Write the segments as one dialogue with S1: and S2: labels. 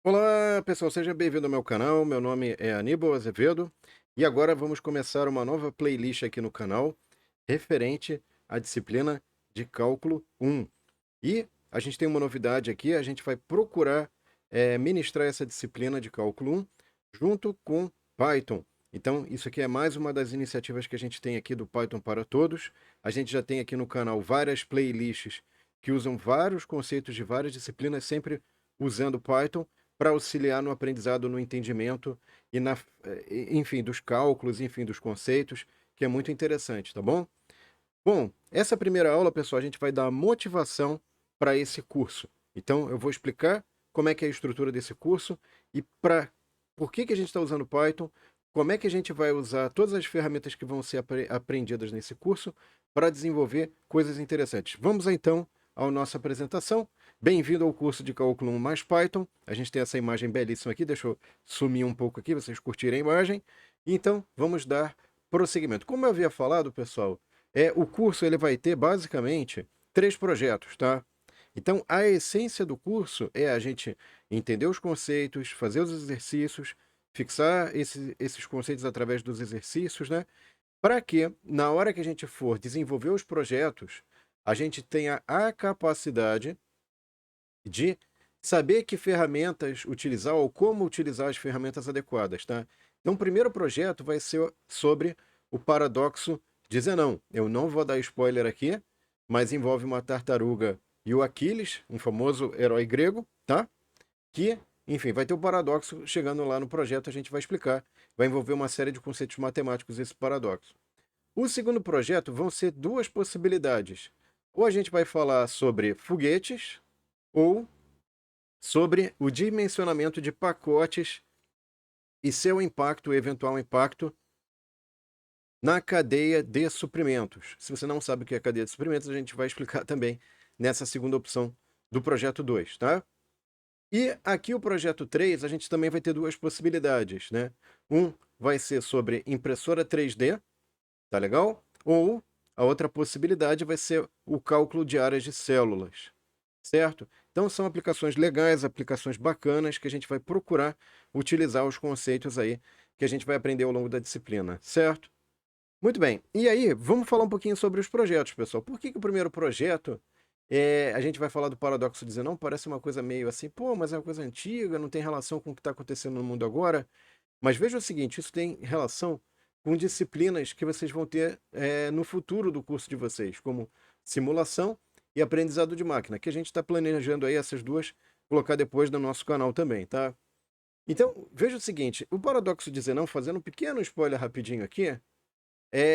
S1: Olá, pessoal, seja bem-vindo ao meu canal. Meu nome é Aníbal Azevedo e agora vamos começar uma nova playlist aqui no canal referente à disciplina de Cálculo 1. E a gente tem uma novidade aqui, a gente vai procurar ministrar essa disciplina de Cálculo 1 junto com Python. Então, isso aqui é mais uma das iniciativas que a gente tem aqui do Python para Todos. A gente já tem aqui no canal várias playlists que usam vários conceitos de várias disciplinas, sempre usando Python para auxiliar no aprendizado, no entendimento e enfim, dos cálculos, enfim, dos conceitos, que é muito interessante, tá bom? Bom, essa primeira aula, pessoal, a gente vai dar motivação para esse curso. Então, eu vou explicar como é que é a estrutura desse curso e por que a gente está usando Python, como é que a gente vai usar todas as ferramentas que vão ser aprendidas nesse curso para desenvolver coisas interessantes. Vamos então à nossa apresentação. Bem-vindo ao curso de Cálculo 1 mais Python. A gente tem essa imagem belíssima aqui, deixa eu sumir um pouco aqui, vocês curtirem a imagem. Então, vamos dar prosseguimento. Como eu havia falado, pessoal, o curso ele vai ter basicamente 3 projetos, tá? Então, a essência do curso é a gente entender os conceitos, fazer os exercícios, fixar esses conceitos através dos exercícios, né? Para que, na hora que a gente for desenvolver os projetos, a gente tenha a capacidade de saber que ferramentas utilizar ou como utilizar as ferramentas adequadas, tá? Então, o primeiro projeto vai ser sobre o paradoxo de Zenão. Eu não vou dar spoiler aqui, mas envolve uma tartaruga e o Aquiles, um famoso herói grego, tá? Que, enfim, vai ter o paradoxo chegando lá no projeto, a gente vai explicar. Vai envolver uma série de conceitos matemáticos esse paradoxo. O segundo projeto vão ser duas possibilidades. Ou a gente vai falar sobre foguetes, ou sobre o dimensionamento de pacotes e seu impacto, eventual impacto, na cadeia de suprimentos. Se você não sabe o que é cadeia de suprimentos, a gente vai explicar também nessa segunda opção do projeto 2, tá? E aqui o projeto 3, a gente também vai ter duas possibilidades, né? Um vai ser sobre impressora 3D, tá legal? Ou a outra possibilidade vai ser o cálculo de áreas de células, certo? Então são aplicações legais, aplicações bacanas que a gente vai procurar utilizar os conceitos aí que a gente vai aprender ao longo da disciplina, certo? Muito bem. E aí, vamos falar um pouquinho sobre os projetos, pessoal. Por que o primeiro projeto a gente vai falar do paradoxo de Zenão? Parece uma coisa meio assim, pô, mas é uma coisa antiga, não tem relação com o que está acontecendo no mundo agora. Mas veja o seguinte, isso tem relação com disciplinas que vocês vão ter no futuro do curso de vocês, como simulação e aprendizado de máquina, que a gente está planejando aí essas duas colocar depois no nosso canal também, tá? Então, veja o seguinte, o paradoxo de Zenão, fazendo um pequeno spoiler rapidinho aqui,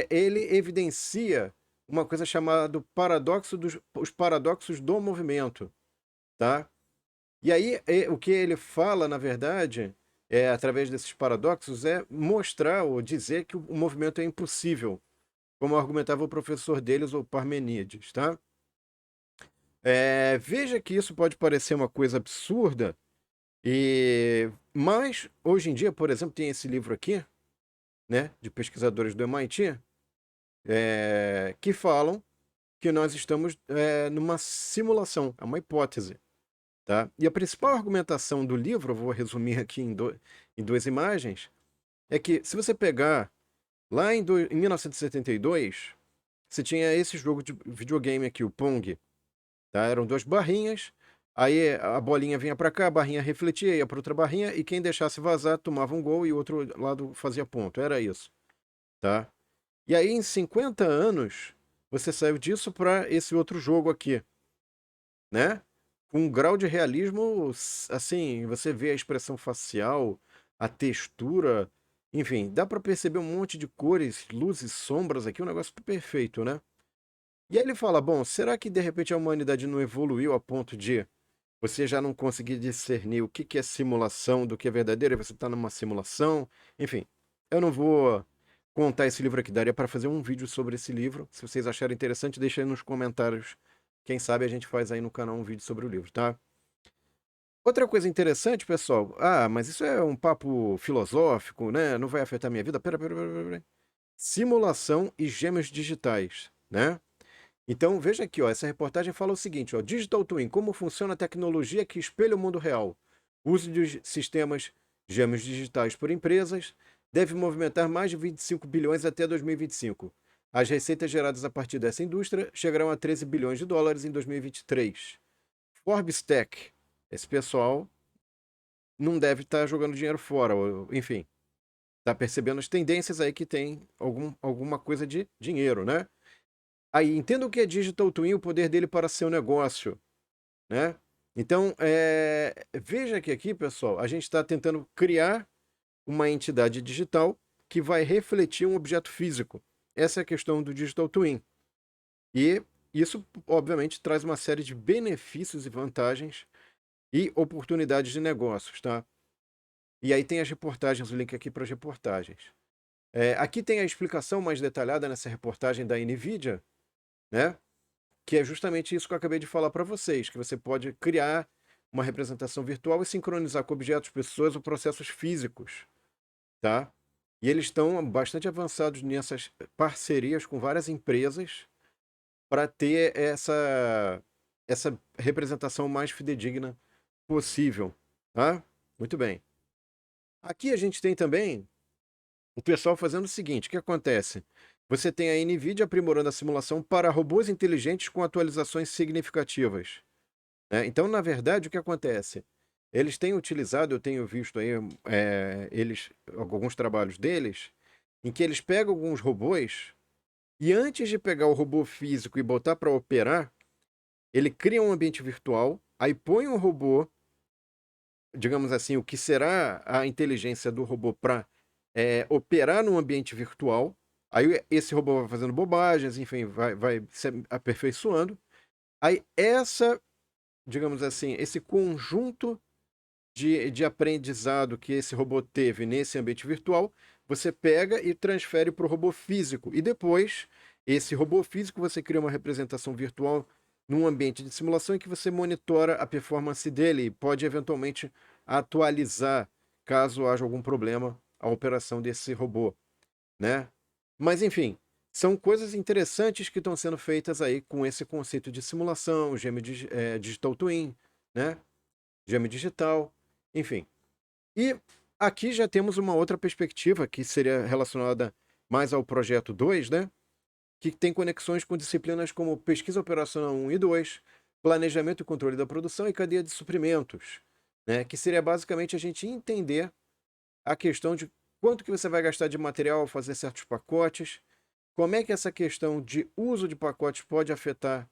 S1: ele evidencia uma coisa chamada os paradoxos do movimento, tá? E aí, o que ele fala, na verdade, através desses paradoxos, é mostrar ou dizer que o movimento é impossível, como argumentava o professor deles, o Parmenides, tá? Veja que isso pode parecer uma coisa absurda, mas hoje em dia, por exemplo, tem esse livro aqui, né, de pesquisadores do MIT, que falam que nós estamos numa simulação, é uma hipótese. Tá? E a principal argumentação do livro, eu vou resumir aqui em duas imagens, é que se você pegar lá em 1972, você tinha esse jogo de videogame aqui, o Pong. Tá? Eram duas barrinhas, aí a bolinha vinha para cá, a barrinha refletia, ia para outra barrinha, e quem deixasse vazar tomava um gol e o outro lado fazia ponto. Era isso. Tá? E aí, em 50 anos, você saiu disso para esse outro jogo aqui, né? Com um grau de realismo, assim, você vê a expressão facial, a textura, enfim, dá para perceber um monte de cores, luzes, sombras aqui, um negócio perfeito, né? E aí ele fala, bom, será que de repente a humanidade não evoluiu a ponto de você já não conseguir discernir o que que é simulação do que é verdadeiro, e você está numa simulação? Enfim, eu não vou contar esse livro aqui, daria para fazer um vídeo sobre esse livro. Se vocês acharem interessante, deixa aí nos comentários. Quem sabe a gente faz aí no canal um vídeo sobre o livro, tá? Outra coisa interessante, pessoal. Ah, mas isso é um papo filosófico, né? Não vai afetar minha vida. Pera. Simulação e gêmeos digitais, né? Então, veja aqui, ó, essa reportagem fala o seguinte, ó, Digital Twin, como funciona a tecnologia que espelha o mundo real. O uso de sistemas gêmeos digitais por empresas deve movimentar mais de 25 bilhões até 2025. As receitas geradas a partir dessa indústria chegarão a 13 bilhões de dólares em 2023. Forbes Tech, esse pessoal não deve estar jogando dinheiro fora, enfim, está percebendo as tendências aí que tem alguma coisa de dinheiro, né? Aí, entenda o que é Digital Twin, o poder dele para seu negócio, né? Então, veja que aqui, pessoal, a gente está tentando criar uma entidade digital que vai refletir um objeto físico. Essa é a questão do Digital Twin. E isso, obviamente, traz uma série de benefícios e vantagens e oportunidades de negócios, tá? E aí tem as reportagens, o link aqui para as reportagens. Aqui tem a explicação mais detalhada nessa reportagem da NVIDIA, né? Que é justamente isso que eu acabei de falar para vocês, que você pode criar uma representação virtual e sincronizar com objetos, pessoas ou processos físicos, tá? E eles estão bastante avançados nessas parcerias com várias empresas para ter essa representação mais fidedigna possível, tá? Muito bem. Aqui a gente tem também o pessoal fazendo o seguinte, o que acontece? Você tem a NVIDIA aprimorando a simulação para robôs inteligentes com atualizações significativas, né? Então, na verdade, o que acontece? Eles têm utilizado, eu tenho visto aí alguns trabalhos deles, em que eles pegam alguns robôs e antes de pegar o robô físico e botar para operar, ele cria um ambiente virtual, aí põe um robô, digamos assim, o que será a inteligência do robô para operar num ambiente virtual. Aí esse robô vai fazendo bobagens, enfim, vai se aperfeiçoando. Aí digamos assim, esse conjunto de aprendizado que esse robô teve nesse ambiente virtual, você pega e transfere para o robô físico. E depois, esse robô físico, você cria uma representação virtual num ambiente de simulação em que você monitora a performance dele e pode eventualmente atualizar caso haja algum problema a operação desse robô, né? Mas enfim, são coisas interessantes que estão sendo feitas aí com esse conceito de simulação, Digital Twin, né? Gêmeo digital, enfim. E aqui já temos uma outra perspectiva que seria relacionada mais ao projeto 2, né? Que tem conexões com disciplinas como pesquisa operacional 1 e 2, planejamento e controle da produção e cadeia de suprimentos, né? Que seria basicamente a gente entender a questão de quanto que você vai gastar de material ao fazer certos pacotes, como é que essa questão de uso de pacotes pode afetar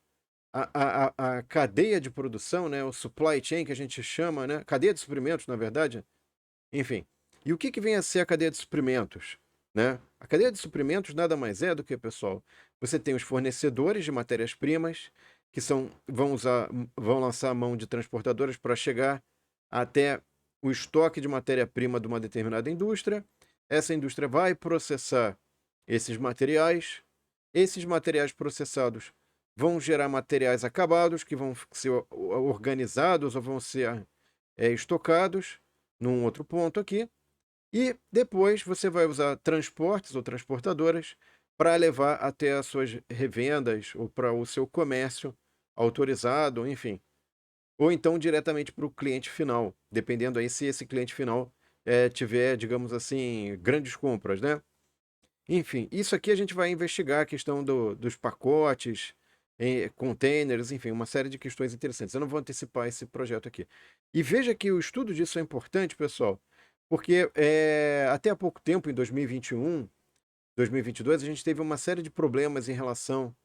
S1: a cadeia de produção, né? O supply chain que a gente chama, né? Cadeia de suprimentos, na verdade. Enfim. E o que vem a ser a cadeia de suprimentos? Né? A cadeia de suprimentos nada mais é do que, pessoal, você tem os fornecedores de matérias-primas que vão lançar a mão de transportadoras para chegar até o estoque de matéria-prima de uma determinada indústria. Essa indústria vai processar esses materiais processados vão gerar materiais acabados que vão ser organizados ou vão ser estocados num outro ponto aqui. E depois você vai usar transportes ou transportadoras para levar até as suas revendas ou para o seu comércio autorizado, enfim. Ou então diretamente para o cliente final, dependendo aí se esse cliente final tiver, digamos assim, grandes compras, né? Enfim, isso aqui a gente vai investigar a questão dos pacotes, containers, enfim, uma série de questões interessantes. Eu não vou antecipar esse projeto aqui. E veja que o estudo disso é importante, pessoal, porque até há pouco tempo, em 2021, 2022, a gente teve uma série de problemas em relação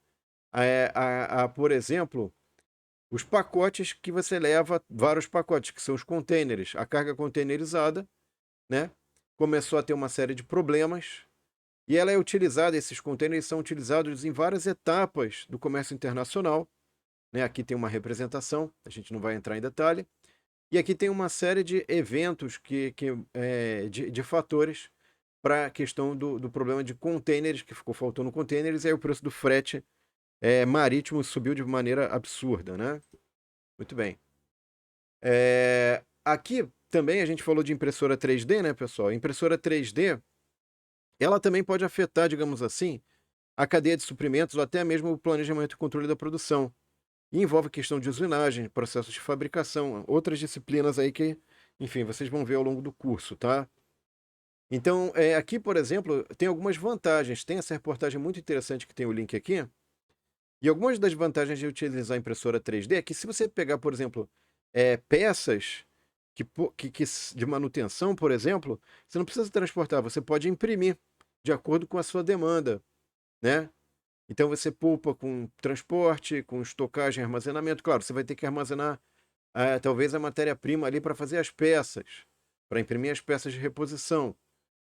S1: por exemplo, os pacotes que você leva, vários pacotes, que são os containers, a carga containerizada, né? Começou a ter uma série de problemas e ela é utilizada, esses containers são utilizados em várias etapas do comércio internacional, né? Aqui tem uma representação, a gente não vai entrar em detalhe. E aqui tem uma série de eventos de fatores para a questão do problema de containers, que ficou faltando containers, e aí o preço do frete marítimo subiu de maneira absurda, né? Muito bem. Aqui também a gente falou de impressora 3D, né, pessoal? Impressora 3D, ela também pode afetar, digamos assim, a cadeia de suprimentos ou até mesmo o planejamento e controle da produção. E envolve questão de usinagem, processos de fabricação, outras disciplinas aí que Enfim, vocês vão ver ao longo do curso, tá? Então, aqui, por exemplo, tem algumas vantagens. Tem essa reportagem muito interessante que tem o link aqui. E algumas das vantagens de utilizar a impressora 3D é que se você pegar, por exemplo, peças de manutenção, por exemplo, você não precisa transportar, você pode imprimir de acordo com a sua demanda, né? Então você poupa com transporte, com estocagem, armazenamento. Claro, você vai ter que armazenar talvez a matéria-prima ali para fazer as peças, para imprimir as peças de reposição,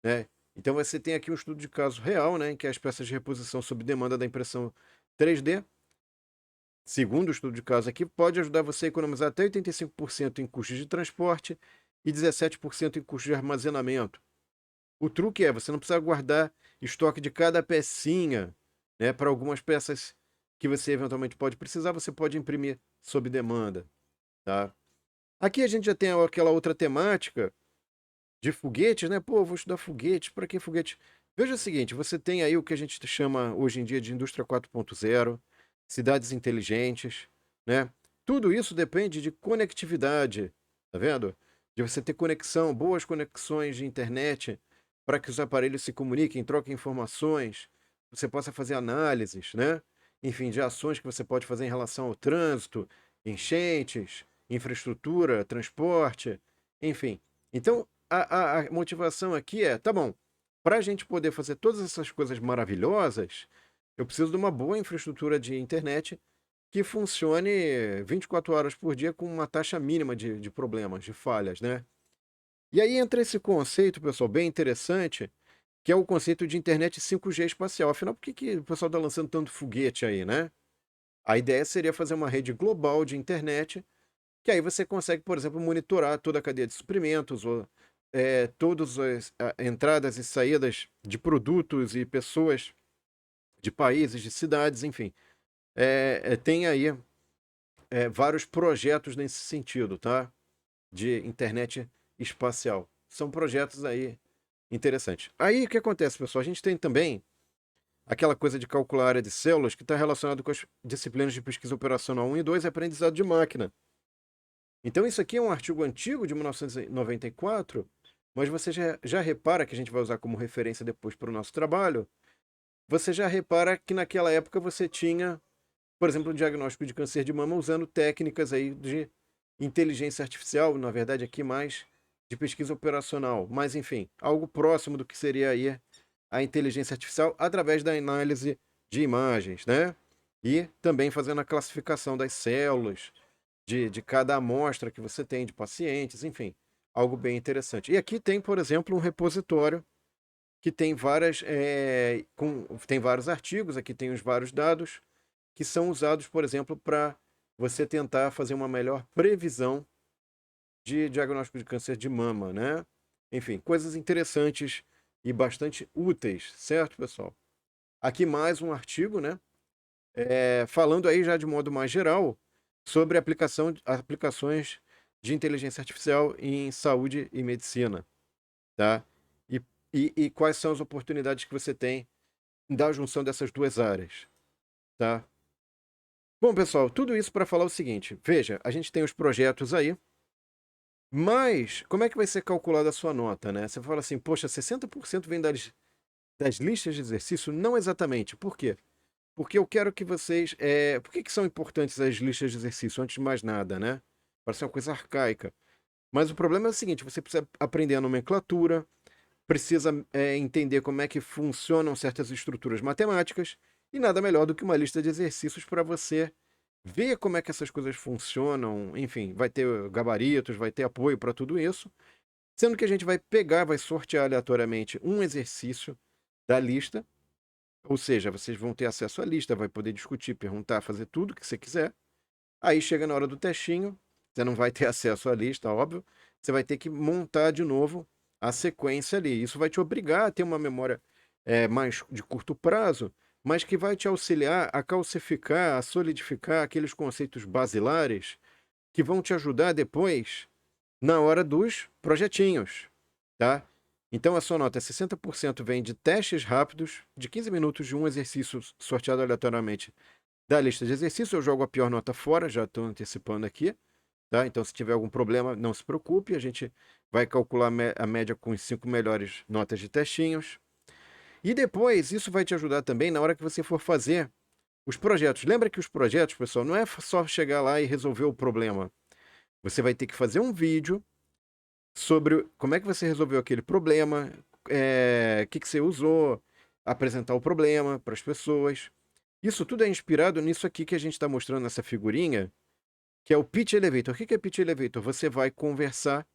S1: né? Então você tem aqui um estudo de caso real, né, em que as peças de reposição sob demanda da impressão 3D, segundo o estudo de caso aqui, pode ajudar você a economizar até 85% em custos de transporte e 17% em custos de armazenamento. O truque é, você não precisa guardar estoque de cada pecinha, né? Para algumas peças que você eventualmente pode precisar, você pode imprimir sob demanda, tá? Aqui a gente já tem aquela outra temática de foguetes, né? Pô, vou estudar foguetes, para que foguete? Veja o seguinte, você tem aí o que a gente chama hoje em dia de indústria 4.0, cidades inteligentes, né? Tudo isso depende de conectividade, tá vendo? De você ter conexão, boas conexões de internet para que os aparelhos se comuniquem, troquem informações, você possa fazer análises, né? Enfim, de ações que você pode fazer em relação ao trânsito, enchentes, infraestrutura, transporte, enfim. Então, a motivação aqui é, tá bom, para a gente poder fazer todas essas coisas maravilhosas, eu preciso de uma boa infraestrutura de internet que funcione 24 horas por dia com uma taxa mínima de problemas, de falhas, né? E aí entra esse conceito, pessoal, bem interessante, que é o conceito de internet 5G espacial. Afinal, por que o pessoal está lançando tanto foguete aí, né? A ideia seria fazer uma rede global de internet que aí você consegue, por exemplo, monitorar toda a cadeia de suprimentos, ou todas as entradas e saídas de produtos e pessoas de países, de cidades, enfim. Tem aí vários projetos nesse sentido, tá? De internet espacial. São projetos aí interessantes. Aí o que acontece, pessoal? A gente tem também aquela coisa de calcular a área de células que está relacionado com as disciplinas de pesquisa operacional 1 e 2 e aprendizado de máquina. Então, isso aqui é um artigo antigo de 1994, mas você já repara que a gente vai usar como referência depois para o nosso trabalho. Você já repara que naquela época você tinha, por exemplo, o diagnóstico de câncer de mama usando técnicas aí de inteligência artificial, na verdade aqui mais de pesquisa operacional, mas enfim, algo próximo do que seria aí a inteligência artificial através da análise de imagens, né? E também fazendo a classificação das células, de cada amostra que você tem de pacientes, enfim, algo bem interessante. E aqui tem, por exemplo, um repositório que tem tem vários artigos, aqui tem os vários dados que são usados, por exemplo, para você tentar fazer uma melhor previsão de diagnóstico de câncer de mama, né? Enfim, coisas interessantes e bastante úteis, certo, pessoal? Aqui mais um artigo, né? Falando aí já de modo mais geral sobre aplicações de inteligência artificial em saúde e medicina, tá? E, e quais são as oportunidades que você tem da junção dessas duas áreas, tá? Bom, pessoal, tudo isso para falar o seguinte: veja, a gente tem os projetos aí, mas como é que vai ser calculada a sua nota, né? Você fala assim, poxa, 60% vem das listas de exercício? Não exatamente. Por quê? Porque eu quero que vocês. Por que são importantes as listas de exercício, antes de mais nada, né? Parece uma coisa arcaica. Mas o problema é o seguinte: você precisa aprender a nomenclatura, precisa entender como é que funcionam certas estruturas matemáticas, e nada melhor do que uma lista de exercícios para você ver como é que essas coisas funcionam. Enfim, vai ter gabaritos, vai ter apoio para tudo isso. Sendo que a gente vai pegar, vai sortear aleatoriamente um exercício da lista, ou seja, vocês vão ter acesso à lista, vai poder discutir, perguntar, fazer tudo o que você quiser. Aí chega na hora do testinho, você não vai ter acesso à lista, óbvio. Você vai ter que montar de novo a sequência ali. Isso vai te obrigar a ter uma memória mais de curto prazo, mas que vai te auxiliar a calcificar, a solidificar aqueles conceitos basilares que vão te ajudar depois na hora dos projetinhos, tá? Então a sua nota é 60% vem de testes rápidos, de 15 minutos de um exercício sorteado aleatoriamente da lista de exercícios. Eu jogo a pior nota fora, já estou antecipando aqui, tá? Então, se tiver algum problema, não se preocupe, a gente vai calcular a média com os 5 melhores notas de textinhos. E depois, isso vai te ajudar também na hora que você for fazer os projetos. Lembra que os projetos, pessoal, não é só chegar lá e resolver o problema. Você vai ter que fazer um vídeo sobre como é que você resolveu aquele problema, o que você usou, apresentar o problema para as pessoas. Isso tudo é inspirado nisso aqui que a gente está mostrando nessa figurinha, que é o Pitch Elevator. O que é Pitch Elevator? Você vai conversar,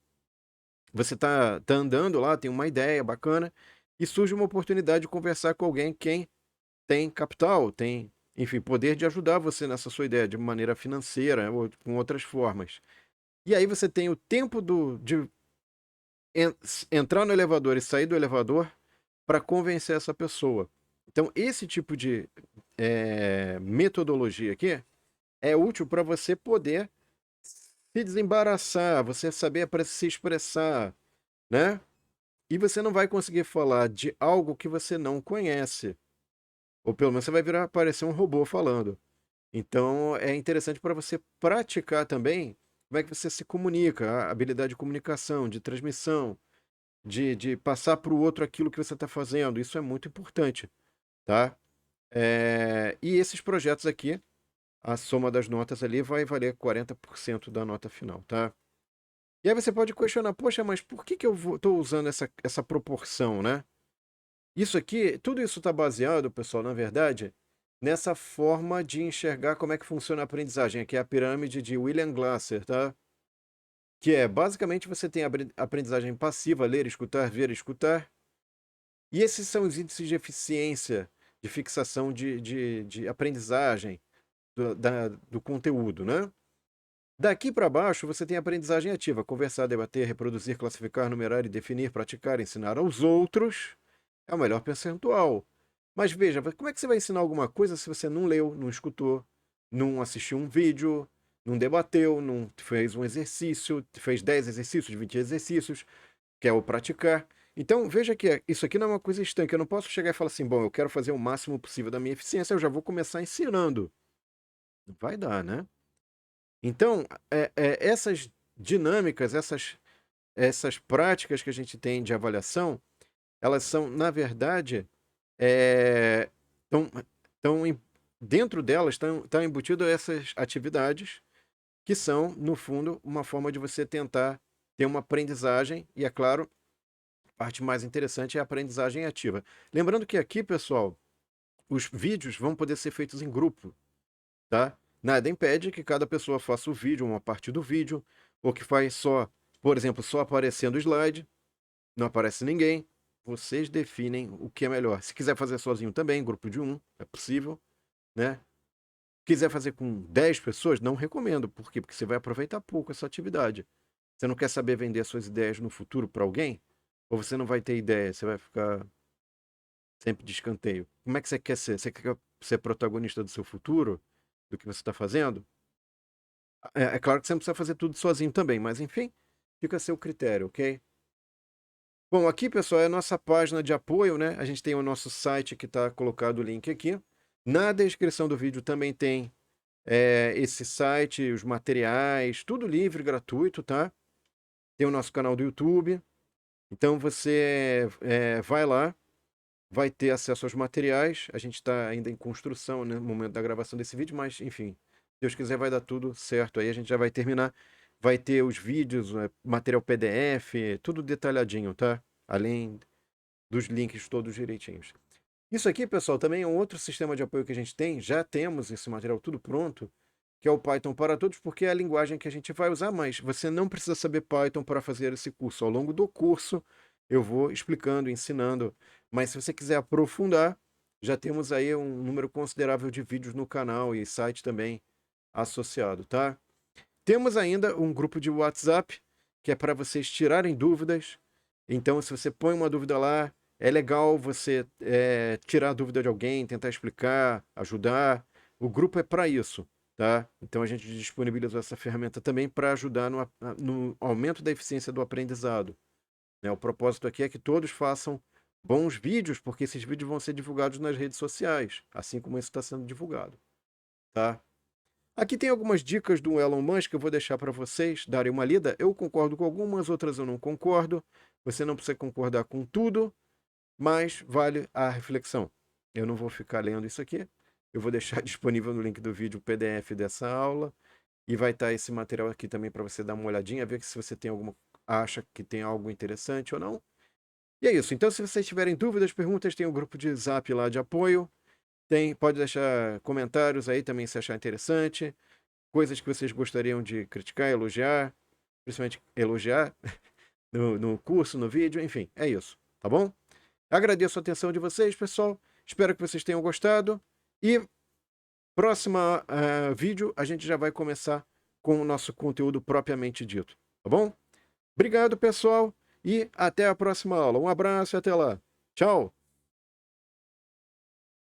S1: você tá andando lá, tem uma ideia bacana, e surge uma oportunidade de conversar com alguém quem tem capital, tem, enfim, poder de ajudar você nessa sua ideia, de maneira financeira ou com outras formas. E aí você tem o tempo de entrar no elevador e sair do elevador para convencer essa pessoa. Então, esse tipo de metodologia aqui é útil para você poder se desembaraçar, você saber para se expressar, né? E você não vai conseguir falar de algo que você não conhece. Ou pelo menos você vai virar parecer um robô falando. Então é interessante para você praticar também como é que você se comunica, a habilidade de comunicação, de transmissão, de passar para o outro aquilo que você está fazendo. Isso é muito importante, tá? E esses projetos aqui, a soma das notas ali vai valer 40% da nota final, tá? E aí você pode questionar, poxa, mas por que eu estou usando essa proporção, né? Isso aqui, tudo isso está baseado, pessoal, na verdade, nessa forma de enxergar como é que funciona a aprendizagem. Aqui é a pirâmide de William Glasser, tá? Que é, basicamente, você tem a aprendizagem passiva, ler, escutar, ver, escutar. E esses são os índices de eficiência, de fixação de aprendizagem do conteúdo, né? Daqui para baixo, você tem a aprendizagem ativa, conversar, debater, reproduzir, classificar, numerar e definir, praticar, ensinar aos outros. É o melhor percentual. Mas veja, como é que você vai ensinar alguma coisa se você não leu, não escutou, não assistiu um vídeo, não debateu, não fez um exercício, fez 10 exercícios, 20 exercícios, que é o praticar. Então, veja que isso aqui não é uma coisa estanque. Eu não posso chegar e falar assim, bom, eu quero fazer o máximo possível da minha eficiência, eu já vou começar ensinando. Não vai dar, né? Então, essas dinâmicas, essas práticas que a gente tem de avaliação, elas são, na verdade, é, tão, dentro delas estão embutidas essas atividades que são, no fundo, uma forma de você tentar ter uma aprendizagem, e é claro, a parte mais interessante é a aprendizagem ativa. Lembrando que aqui, pessoal, os vídeos vão poder ser feitos em grupo, tá? Nada impede que cada pessoa faça o vídeo, uma parte do vídeo, ou que faz só, por exemplo, só aparecendo o slide, não aparece ninguém. Vocês definem o que é melhor. Se quiser fazer sozinho também, grupo de um, é possível, né? Quiser fazer com 10 pessoas, não recomendo. Por quê? Porque você vai aproveitar pouco essa atividade. Você não quer saber vender suas ideias no futuro para alguém? Ou você não vai ter ideia, você vai ficar sempre de escanteio. Como é que você quer ser? Você quer ser protagonista do seu futuro? Do que você está fazendo? É claro que você não precisa fazer tudo sozinho também, mas enfim, fica a seu critério, ok? Bom, aqui, pessoal, é a nossa página de apoio, né? A gente tem o nosso site que está colocado o link aqui. Na descrição do vídeo também tem esse site, os materiais, tudo livre, gratuito, tá? Tem o nosso canal do YouTube. Então você vai lá, vai ter acesso aos materiais. A gente está ainda em construção, né, no momento da gravação desse vídeo, mas enfim, se Deus quiser vai dar tudo certo. Aí a gente já vai terminar. Vai ter os vídeos, material PDF, tudo detalhadinho, tá? Além dos links todos direitinhos. Isso aqui, pessoal, também é um outro sistema de apoio que a gente tem. Já temos esse material tudo pronto, que é o Python para Todos, porque é a linguagem que a gente vai usar mais. Você não precisa saber Python para fazer esse curso. Ao longo do curso, eu vou explicando, ensinando. Mas se você quiser aprofundar, já temos aí um número considerável de vídeos no canal e site também associado, tá? Temos ainda um grupo de WhatsApp, que é para vocês tirarem dúvidas. Então, se você põe uma dúvida lá, é legal você tirar a dúvida de alguém, tentar explicar, ajudar. O grupo é para isso, tá? Então, a gente disponibilizou essa ferramenta também para ajudar no aumento da eficiência do aprendizado, né? O propósito aqui é que todos façam bons vídeos, porque esses vídeos vão ser divulgados nas redes sociais, assim como esse está sendo divulgado, tá? Aqui tem algumas dicas do Elon Musk que eu vou deixar para vocês darem uma lida. Eu concordo com algumas, outras eu não concordo. Você não precisa concordar com tudo, mas vale a reflexão. Eu não vou ficar lendo isso aqui. Eu vou deixar disponível no link do vídeo o PDF dessa aula e vai estar esse material aqui também para você dar uma olhadinha, ver se você tem acha que tem algo interessante ou não. E é isso. Então, se vocês tiverem dúvidas, perguntas, tem o grupo de Zap lá de apoio. Pode deixar comentários aí também se achar interessante. Coisas que vocês gostariam de criticar, elogiar, principalmente elogiar no curso, no vídeo, enfim, é isso, tá bom? Agradeço a atenção de vocês, pessoal. Espero que vocês tenham gostado. E próximo vídeo a gente já vai começar com o nosso conteúdo propriamente dito, tá bom? Obrigado, pessoal, e até a próxima aula. Um abraço e até lá. Tchau!